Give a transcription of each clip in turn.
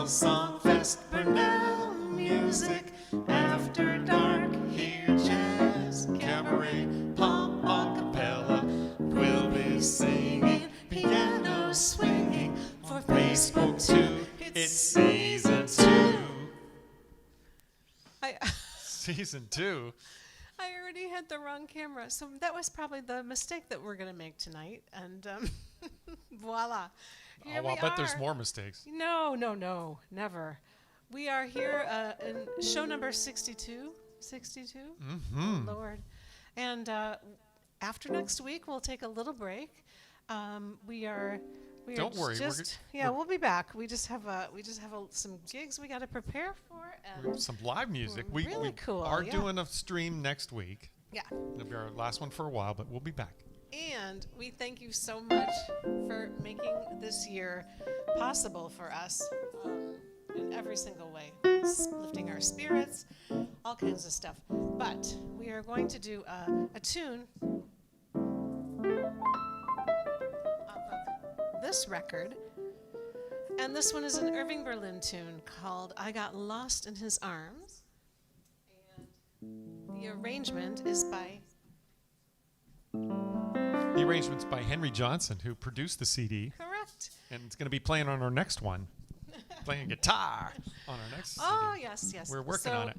Burnell Song Fest, Burnell music. After dark, hear jazz, cabaret, pop, a cappella. We'll be singing, piano swinging. For Facebook too, it's season 2. Season 2. I already had the wrong camera, so that was probably the mistake that we're going to make tonight. And voila. Here Oh, we I'll bet are. there's more mistakes. No, never. We are here in show number 62. 62? Mm-hmm. Oh, Lord. And after next week, we'll take a little break. Don't worry, we'll be back. We just have some gigs we got to prepare for, and some live music. We cool, are doing a stream next week. Yeah, It'll be our last one for a while, but we'll be back. and we thank you so much for making this year possible for us in every single way, lifting our spirits, all kinds of stuff. But we are going to do a tune this record, and this one is an Irving Berlin tune called I Got Lost in His Arms, and the arrangement's by Henry Johnson, who produced the CD. Correct. And it's going to be playing on our next one. Playing guitar on our next CD. Oh, yes. We're working on it.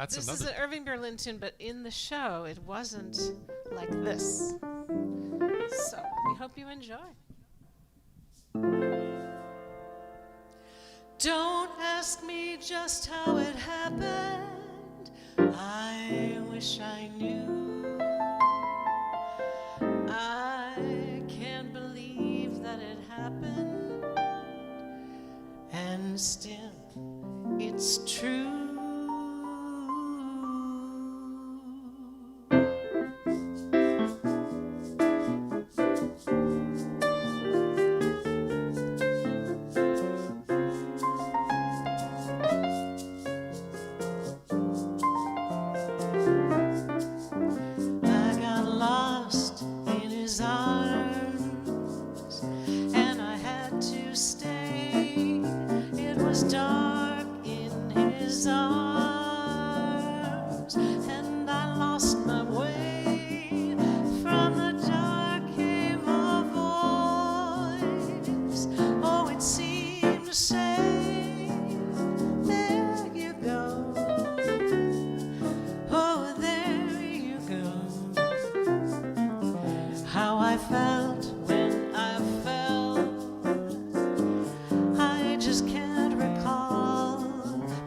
This is an Irving Berlin tune, but in the show it wasn't like this. So we hope you enjoy. Don't ask me just how it happened. I wish I knew. I can't believe that it happened, and still it's true. Dark in his arms, and I lost my way. From the dark came a voice. Oh, it seemed to say, there you go. Oh, there you go. How I felt when I fell, I just can't.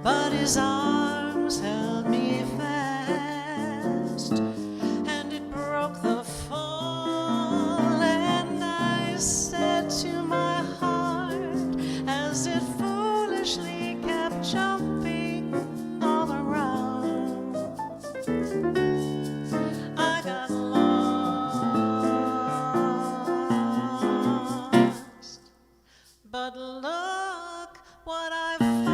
But his arms held me fast, and it broke the fall. And I said to my heart, as it foolishly kept jumping all around, I got lost. But look what I've found.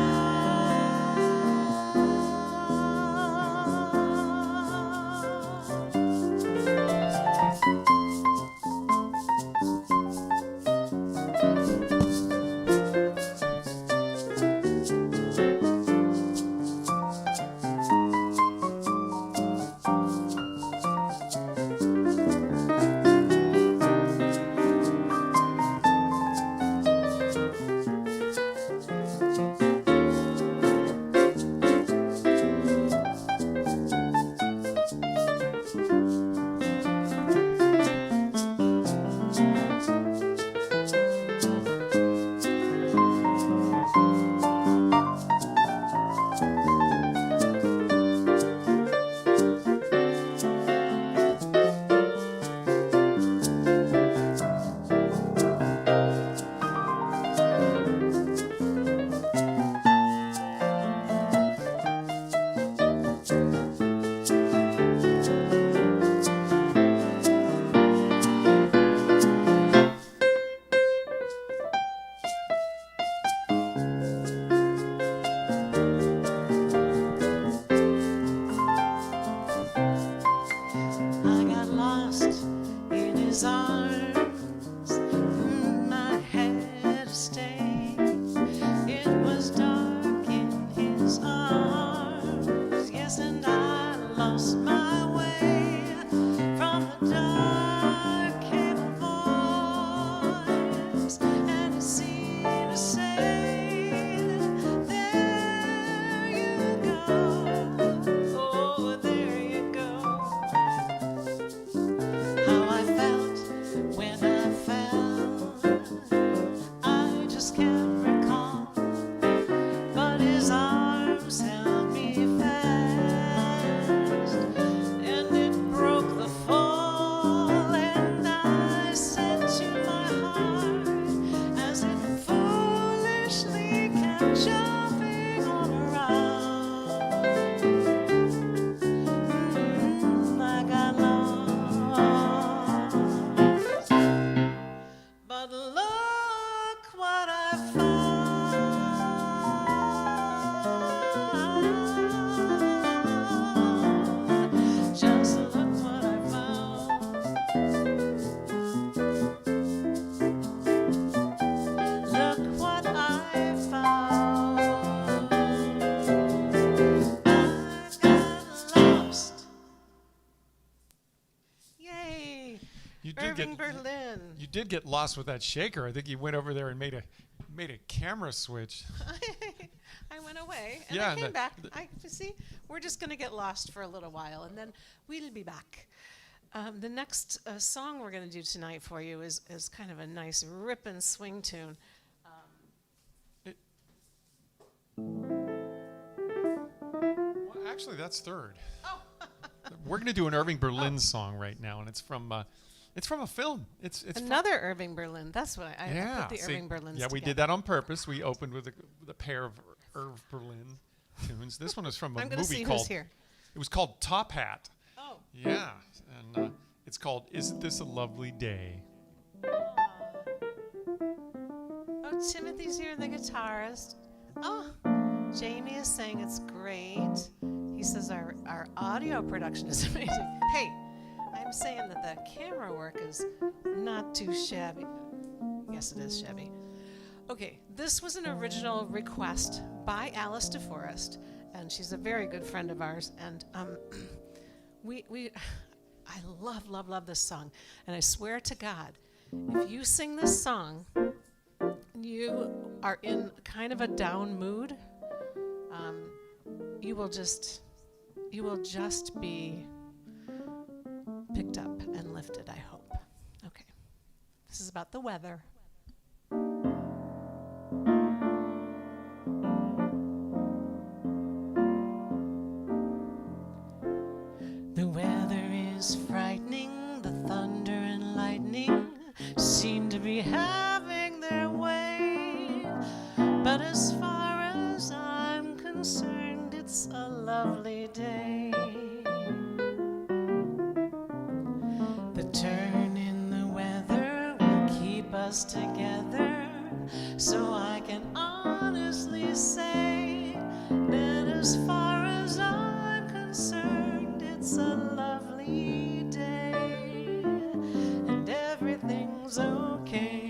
found. Just look what I found. Look what I found. I got lost. Yay! You did Irving get Berlin. you did get lost with that shaker. I think you went over there and made a camera switch. I went away and Yeah, I came and back. See, we're just going to get lost for a little while and then we'll be back. The next song we're going to do tonight for you is kind of a nice rip and swing tune. Well, actually, that's third. Oh, We're going to do an Irving Berlin song right now, and it's from a film. It's another Irving Berlin. That's what I yeah. put the See, Irving Berlins yeah, we together. did that on purpose. We opened with a pair of Irv Berlin tunes. This one is from a I'm going to movie see called. who's here. It was called Top Hat. Oh. Yeah, and it's called "Isn't This a Lovely Day?" Oh, Timothy's here, the guitarist. Oh, Jamie is saying it's great. He says our audio production is amazing. Hey, I'm saying that the camera work is not too shabby. Yes, it is shabby. Okay, this was an original request by Alice DeForest, and she's a very good friend of ours. And I love this song, and I swear to God, if you sing this song, you are in kind of a down mood. You will just be picked up and lifted, I hope. Okay. This is about the weather. The weather is frightening, the thunder and lightning seem to be having their way. But as far as I'm concerned, it's a lovely day. The turn in the weather will keep us together, so I can honestly say that as far as I'm concerned, it's a lovely day, and everything's okay.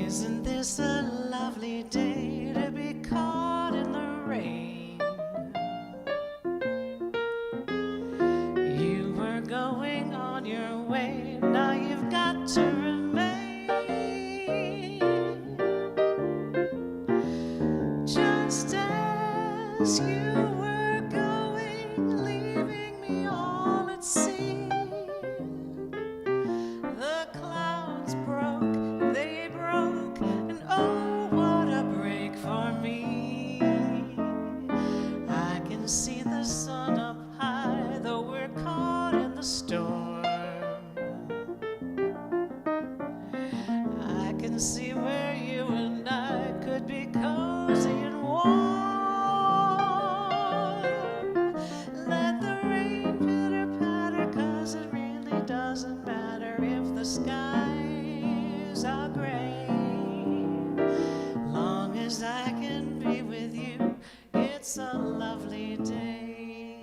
Isn't this a lovely day to be caught in the rain? You were going on your way, now you've got to remain. Just as you were going, leaving me all at sea. The clouds broke, they broke, and oh, what a break for me. I can see the sun up high, though we're caught in the storm. I can see where you and I could be cozy and warm. Let the rain pitter patter, 'cause it really doesn't matter if the skies are gray. Long as I can be with you, it's a lovely day.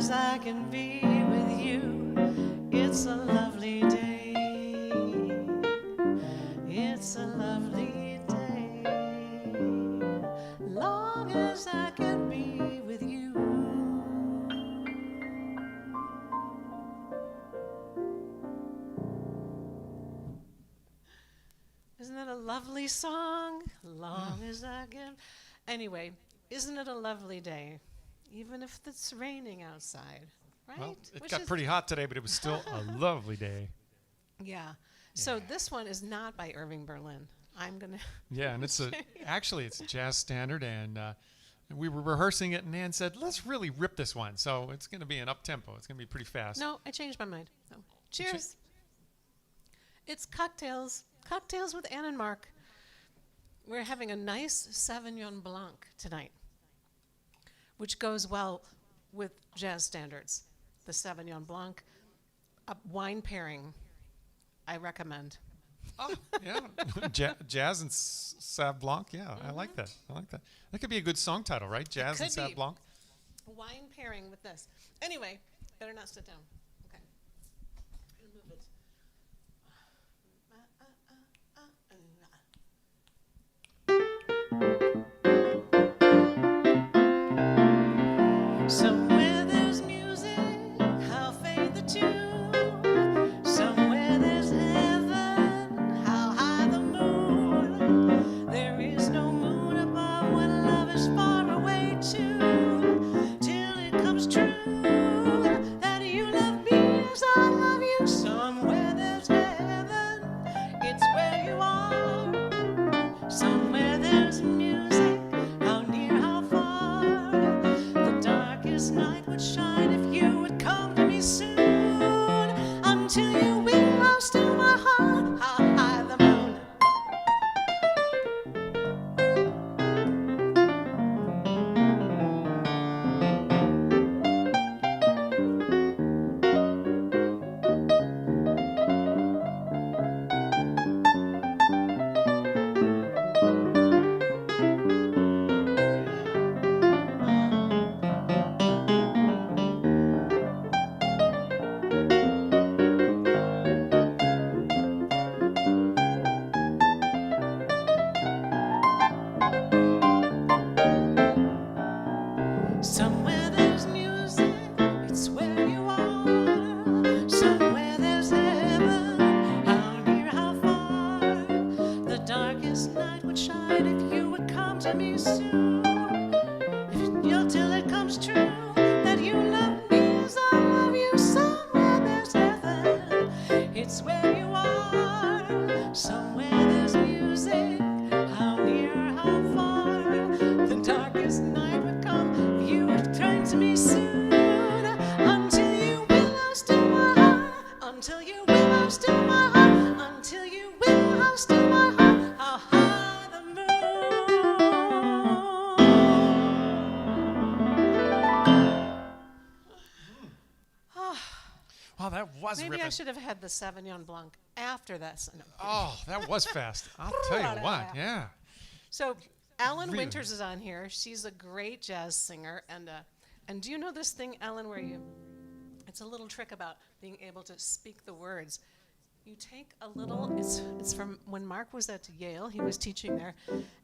as I can be with you. It's a lovely day. It's a lovely day. Long as I can be with you. Isn't it a lovely song? Long as I can. Anyway, isn't it a lovely day? Even if it's raining outside, right? Well, it got pretty hot today, but it was still a lovely day. Yeah. So this one is not by Irving Berlin. I'm gonna. Yeah, and it's actually it's a jazz standard, and we were rehearsing it, and Nan said, "Let's really rip this one." So it's going to be an up tempo. It's going to be pretty fast. No, I changed my mind. No. Cheers. It's cocktails. Cocktails with Ann and Mark. We're having a nice Sauvignon Blanc tonight, which goes well with jazz standards. The Sauvignon Blanc, a wine pairing, I recommend. Oh, yeah. Jazz and Sauv Blanc. Yeah, mm-hmm. I like that. That could be a good song title, right? Jazz and Sauv Blanc. Wine pairing with this. Anyway, better not sit down. Okay. I'm gonna move it. Somewhere there's music, how fade the tune. Somewhere there's heaven, how high the moon. There is no moon above when love is far away too. Till it comes true that you love me as I love you. Somewhere there's heaven, it's where you are. Somewhere there's music, how near, how far. The darkest night would shine if you would come to me soon. Until you will rouse to my heart, how high the moon. Somewhere there's music, it's where you are. Somewhere there's heaven, how near, how far. The darkest night would shine if you would come to me soon. Till it comes true that you love me as I love you. Somewhere there's heaven, it's where you are. Somewhere there's music, how near, how far. The darkest night would come if you would turn to me soon. Until you will house to my heart. Until you will house to my heart. Until you will house to my heart. How high the moon. Wow, that was Maybe ripping. I should have had the Sauvignon Blanc after that. No, Oh, that was fast. I'll tell you what. Yeah. So Ellen Really? Winters is on here. She's a great jazz singer, and do you know this thing, Ellen, where it's a little trick about being able to speak the words. You take a little. It's from when Mark was at Yale. He was teaching there,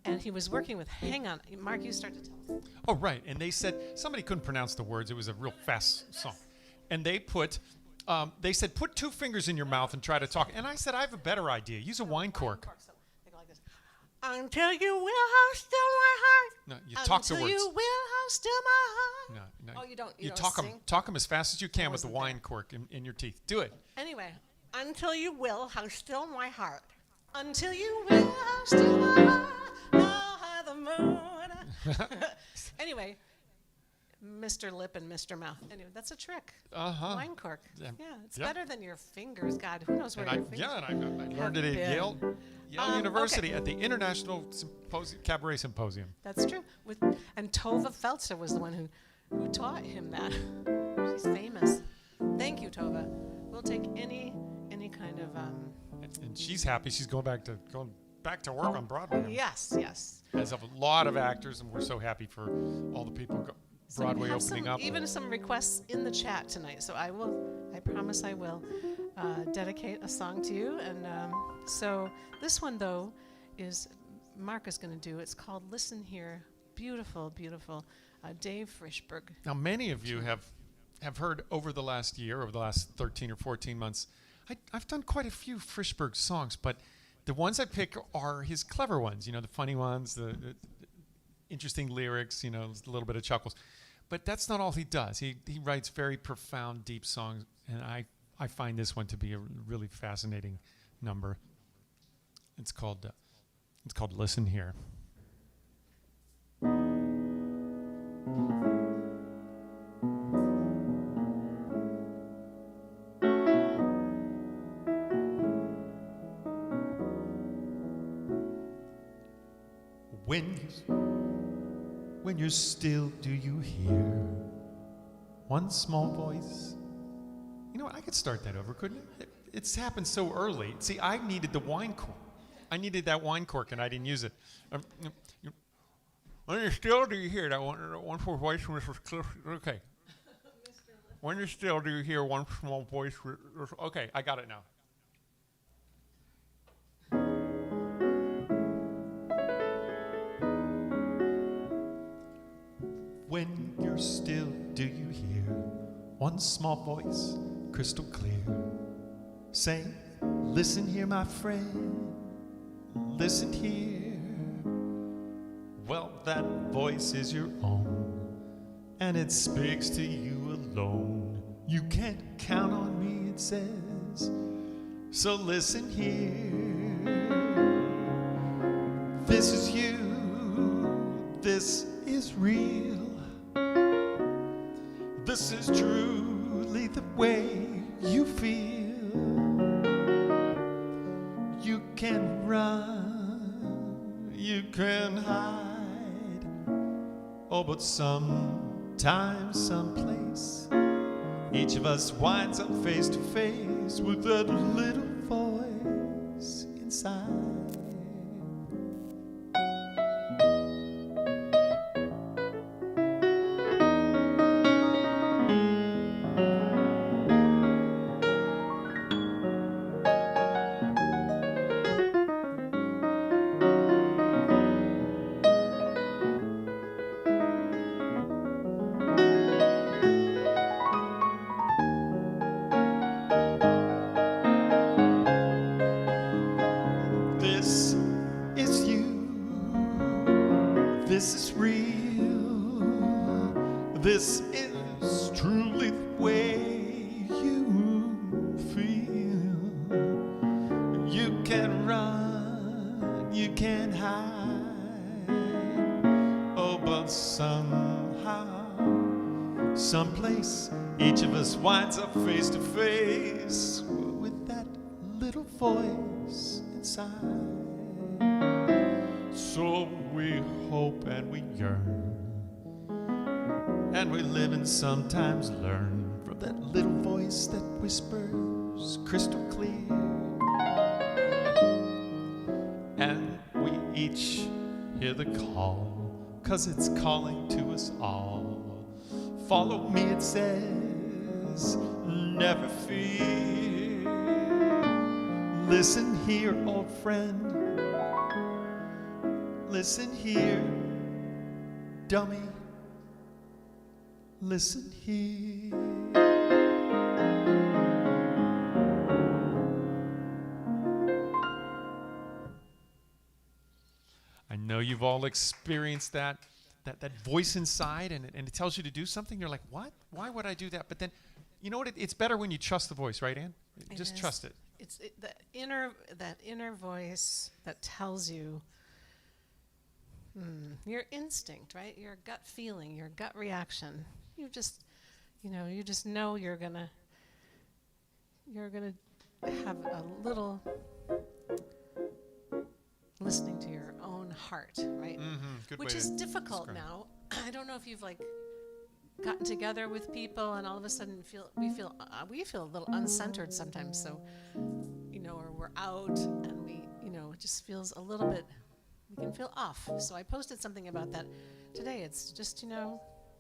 and he was working with. Hang on, Mark, you start to tell us. Oh, right. And they said somebody couldn't pronounce the words. It was a real fast song, and they said put two fingers in your mouth and try to talk. And I said I have a better idea. Use a wine cork. So they go like this. Until you will house still my heart. No, you talk the Until words. you will house still my heart. No. Oh, you don't. You don't talk them. sing? Talk them as fast as you can with the wasn't wine cork in your teeth. Do it. Anyway, until you will house still my heart. Until you will house still my heart. How high the moon. Anyway, Mr. Lip and Mr. Mouth. Anyway, that's a trick. Wine cork. Yeah. Yeah, it's Yeah. better than your fingers. God, who knows where And your fingers I learned it at been. Yale Okay. University at the International Cabaret Symposium. That's true. And Tova Feltzer was the one who taught him that. She's famous. Thank you, Tova. We'll take any kind of And she's happy. She's going back to work on Broadway. yes. As of a lot of actors, and we're so happy for all the people So we Broadway have opening up. even some requests in the chat tonight. So I promise I will dedicate a song to you. And so this one, though, is Mark is going to do. It's called Listen Here. Beautiful, beautiful. Dave Frischberg. Now, many of you have heard over the last year, over the last 13 or 14 months, I've done quite a few Frischberg songs, but the ones I pick are his clever ones, the funny ones, the interesting lyrics, a little bit of chuckles. But that's not all he does. He writes very profound, deep songs, and I find this one to be a really fascinating number. It's called Listen Here. When you're still, do you hear one small voice? I could start that over, couldn't it? It's happened so early. See, I needed the wine cork. I needed that wine cork, and I didn't use it. When you're still, do you hear that one small voice? Okay. When you're still, do you hear one small voice? Okay, I got it now. When you're still, do you hear one small voice, crystal clear, saying, listen here, my friend, listen here. Well, that voice is your own, and it speaks to you alone. You can't count on me, it says, so listen here. This is you, this is real. This is truly the way you feel. You can run, you can hide. Oh, but sometimes, someplace, each of us winds up face to face with that little voice inside. This is real. This is truly the way you feel. You can run, you can hide. Oh, but somehow, someplace, each of us winds up face to face with that little voice inside. So we hope and we yearn, and we live and sometimes learn from that little voice that whispers crystal clear. And we each hear the call, 'cause it's calling to us all. Follow me, it says, never fear. Listen here, old friend. Listen here, dummy. Listen here. I know you've all experienced that voice inside, and it tells you to do something. You're like, what? Why would I do that? But then, you know what? It's better when you trust the voice, right, Ann? Just trust it. It's that inner voice that tells you your instinct, right? Your gut feeling, your gut reaction. You just know you're gonna have a little listening to your own heart, right? Good Which way is to difficult describe. now. I don't know if you've gotten together with people and all of a sudden we feel a little uncentered sometimes. So, or we're out and it just feels a little bit. We can feel off. So I posted something about that today. It's just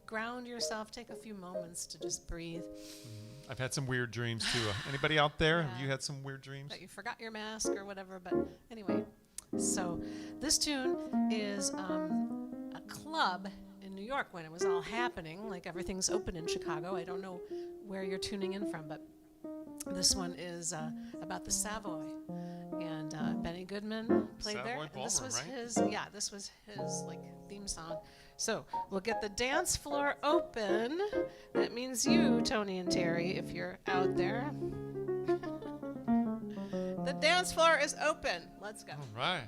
ground yourself. Take a few moments to just breathe. I've had some weird dreams too. Anybody out there? Yeah. Have you had some weird dreams? That you forgot your mask or whatever. But anyway, so this tune is a club in New York when it was all happening. Like everything's open in Chicago. I don't know where you're tuning in from, but this one is about the Savoy. And Benny Goodman played there. Savoy And this Ballroom, was right? this was his like theme song. So we'll get the dance floor open. That means you, Tony and Terry, if you're out there. The dance floor is open. Let's go. All right.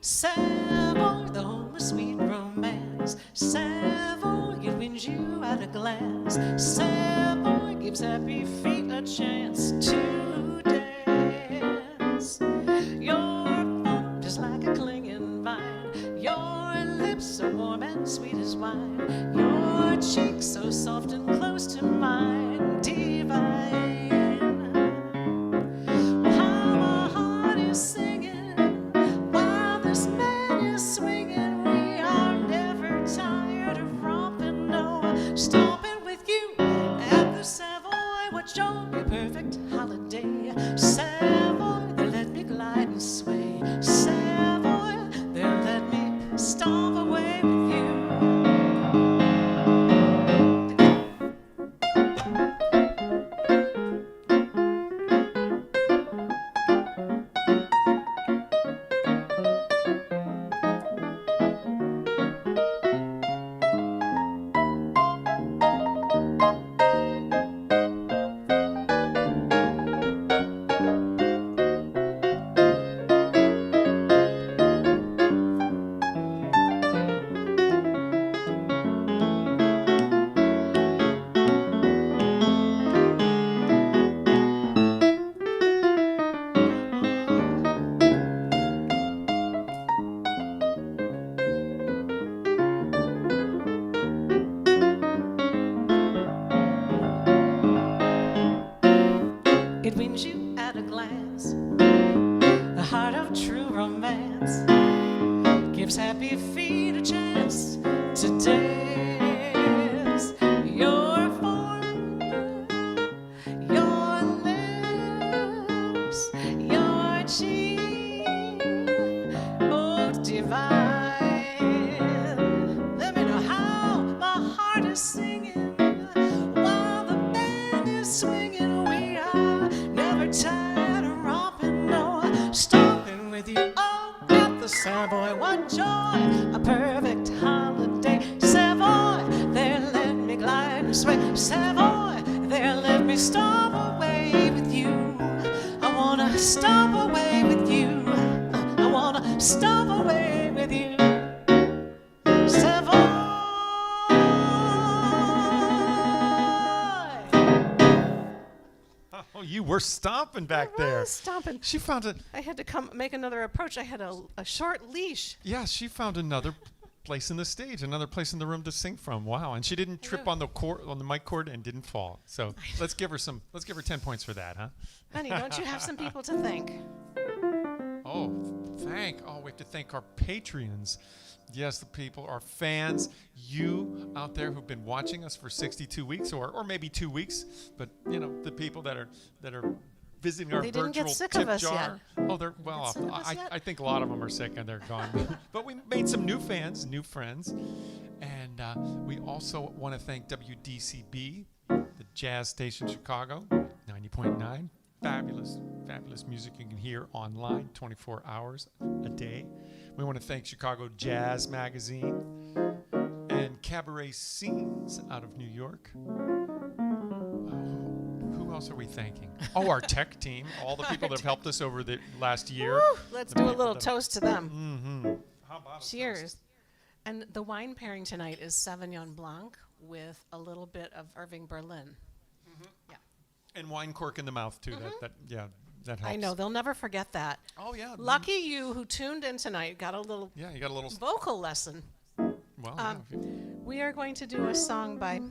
Savoy, the home of sweet romance. Savoy, it wins you at a glance. Savoy gives happy feet a chance to dance. Your form just like a clinging vine. Your lips so warm and sweet as wine. Your cheeks so soft and close to mine. Divine. How my heart is singing. This man is swinging, we are never tired of romping, no, stomping with you at the Savoy. What joy, a perfect holiday. Savoy, they let me glide and sway. Savoy, they let me stomp away with you. It wins you at a glance, the heart of true romance, gives happy feet a chance to dance. Your form, your lips, your cheek, oh divine. Let me know how my heart is singing while the band is swinging. We are never tired of romping, no, stomping with you. Oh, at the Savoy, what joy, a perfect holiday. Savoy, there let me glide and sway. Savoy, there let me stomp away with you. I wanna stomp away with you. I wanna stomp away with you. Savoy. Oh, you were stomping back there. Stomping. She found it. I had to come make another approach. I had a short leash. Yeah, she found another place in the stage, another place in the room to sing from. Wow, and she didn't trip know. on the mic cord and didn't fall. So let's give her 10 points for that, huh? Benny, don't you have some people to thank? Oh, we have to thank our Patreons. Yes, the people, our fans, you out there who've been watching us for 62 weeks or maybe 2 weeks, but you know, the people that are visiting our They virtual didn't get sick tip of us jar. yet. Oh, they're well off. sick of us yet? I think a lot of them are sick and they're gone. But we made some new fans, new friends. And we also want to thank WDCB, the jazz station Chicago, 90.9. Fabulous music you can hear online 24 hours a day. We want to thank Chicago Jazz Magazine and Cabaret Scenes out of New York. Who else are we thanking? Oh, our tech team, all the people that have helped us over the last year. Woo, let's do a little toast to them. Mm-hmm. How about a Cheers. toast? And the wine pairing tonight is Sauvignon Blanc with a little bit of Irving Berlin. Yeah. And wine cork in the mouth too. That helps. I know, they'll never forget that. Oh yeah. Lucky you who tuned in tonight got a little Yeah, you got a little. vocal lesson. Well, yeah, We are going to do a song by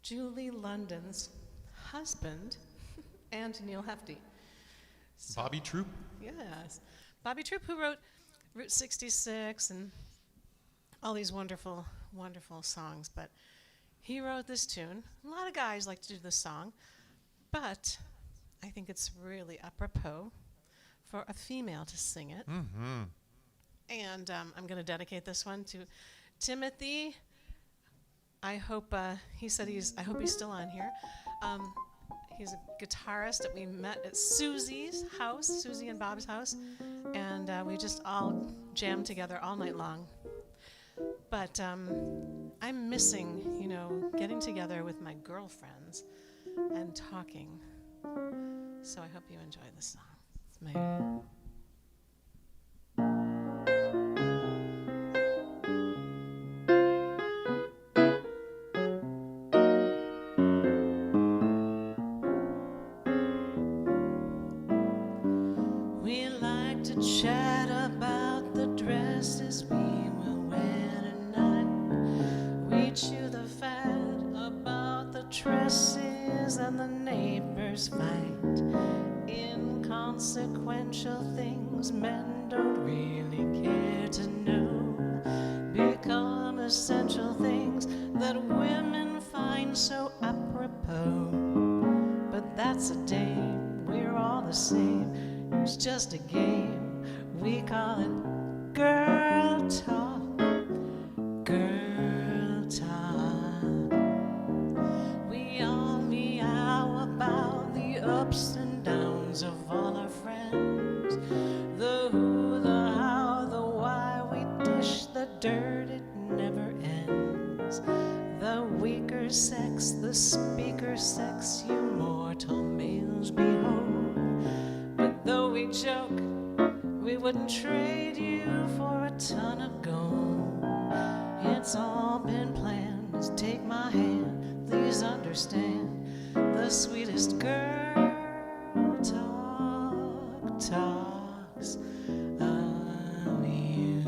Julie London's husband and Neil Hefti. So, Bobby Troop. yes. Bobby Troop, who wrote Route 66 and all these wonderful, wonderful songs. But he wrote this tune. A lot of guys like to do this song, but I think it's really apropos for a female to sing it. Mm-hmm. And I'm going to dedicate this one to Timothy. I hope he said I hope he's still on here. He's a guitarist that we met at Susie's house, Susie and Bob's house, and we just all jammed together all night long. But I'm missing, getting together with my girlfriends and talking. So I hope you enjoy this song. It's my chat about the dresses we will wear tonight. We chew the fat about the tresses and the neighbors fight. Inconsequential things men don't really care to know become essential things that women find so apropos. But that's a dame, we're all the same. It's just a game. We call it girl talk, girl talk. We all meow about the ups and downs of all our friends. The who, the how, the why, we dish the dirt, it never ends. The weaker sex, the speaker sex, you mortal males behold. But though we joke, we wouldn't trade you for a ton of gold. It's all been planned. Just take my hand, please understand. The sweetest girl talks of you.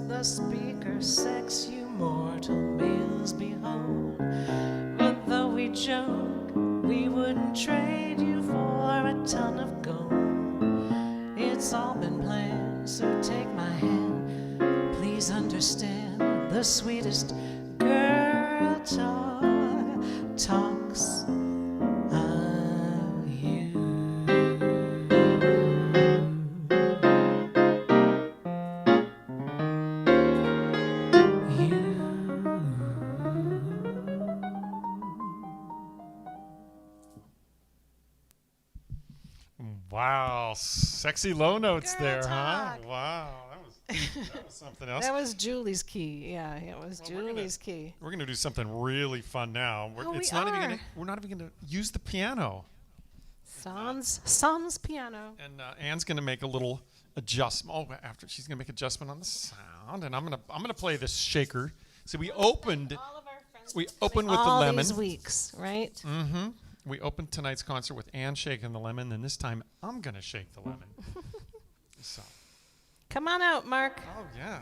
The speaker sex, you mortal males behold. But though we joke, we wouldn't trade you for a ton of gold. It's all been planned, so take my hand, please understand. The sweetest girl talks of you. Wow, sexy low notes Girl there, talk. huh? Wow, that was something else. That was Julie's key. Yeah, it was Julie's key. We're gonna do something really fun now. Oh, We're not even gonna use the piano. Sans piano. And Anne's gonna make a little adjustment. Oh, after she's gonna make adjustment on the sound, and I'm gonna play this shaker. So we opened with the lemon. These weeks, right? Mm-hmm. We opened tonight's concert with Anne shaking the lemon, and this time I'm gonna shake the lemon. So. Come on out, Mark. Oh yeah.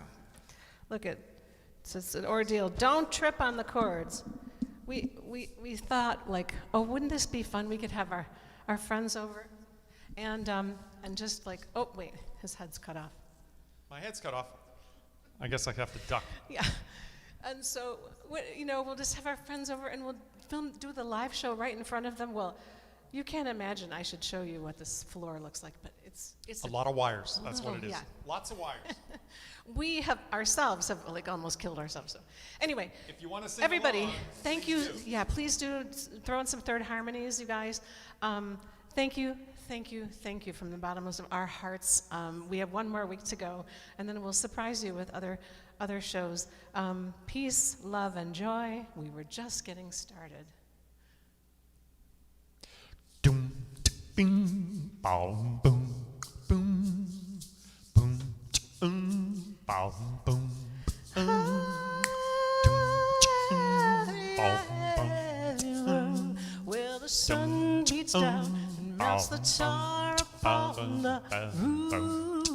Look at it's an ordeal. Don't trip on the cords. We thought, like, oh, wouldn't this be fun? We could have our friends over and just like, oh, wait, his head's cut off. My head's cut off. I guess I have to duck. Yeah. And so, we'll just have our friends over and we'll do the live show right in front of them. Well, you can't imagine. I should show you what this floor looks like, but it's A lot of wires. That's what it is. yeah. Lots of wires. We have ourselves have like almost killed ourselves. So, anyway, If you want to sing everybody, along, thank you. do. Yeah, please do throw in some third harmonies, you guys. Thank you from the bottomless of our hearts. We have one more week to go, and then we'll surprise you with other shows. Peace, love, and joy. We were just getting started. Dum, bing, boom, boom, boom, boom, boom, boom, Well, the sun beats down and melts the tar upon the roof,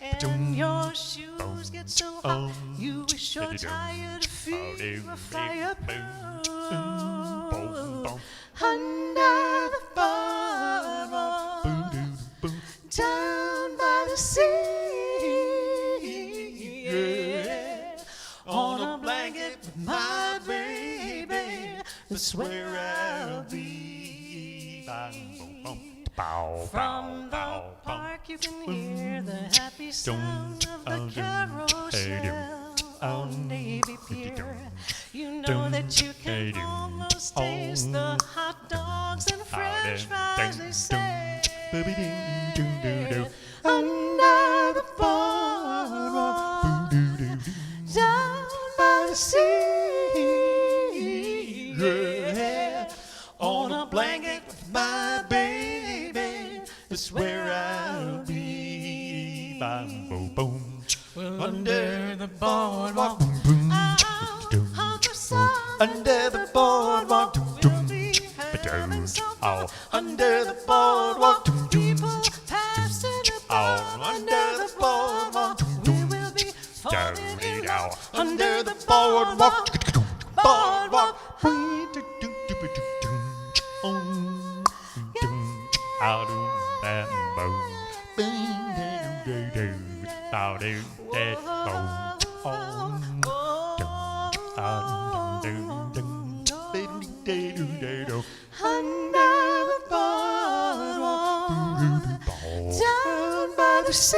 and your shoes get so hot you wish you're tired of feeling a fire burn. Under the boardwalk, down by the sea, yeah. On a blanket with my baby, that's where I'll be. From the park you can hear the happy sound of the carousel on Navy Pier. You know that you can almost taste the hot dogs and french fries they say. Under the boardwalk, down by the sea, yeah. On a blanket with my baby, that's where I'll be. Well, under the boardwalk, out the sun, under the boardwalk, we'll be having some fun. Under the boardwalk, people passing about. Under the boardwalk, we will be falling in love. Under the boardwalk, boardwalk. Under the boardwalk, down by the sea,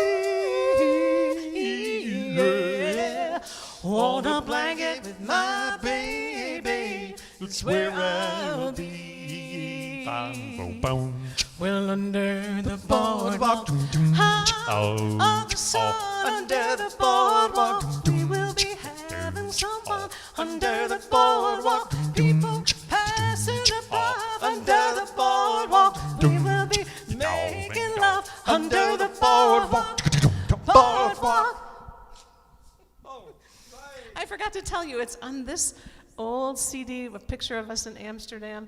yeah. On a blanket with my baby, it's where I'll be. Well, under the boardwalk, on the sun, under the boardwalk, we will be having some fun. Under the boardwalk, people passing about. Under the boardwalk, we will be making love. Under the boardwalk, boardwalk. I forgot to tell you, it's on this old CD, a picture of us in Amsterdam.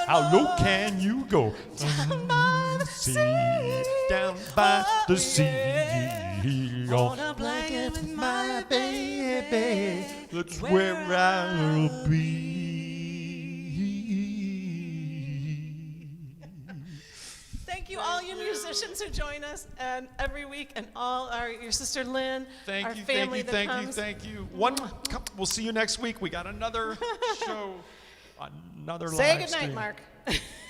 How low can you go? Down by the sea, down by the sea. On a blanket with my baby, That's where I'll be. Thank you, all you musicians who join us and every week, and your sister Lynn, our family that comes. Thank you. We'll see you next week. We got another show, another Say live goodnight, stream. Mark.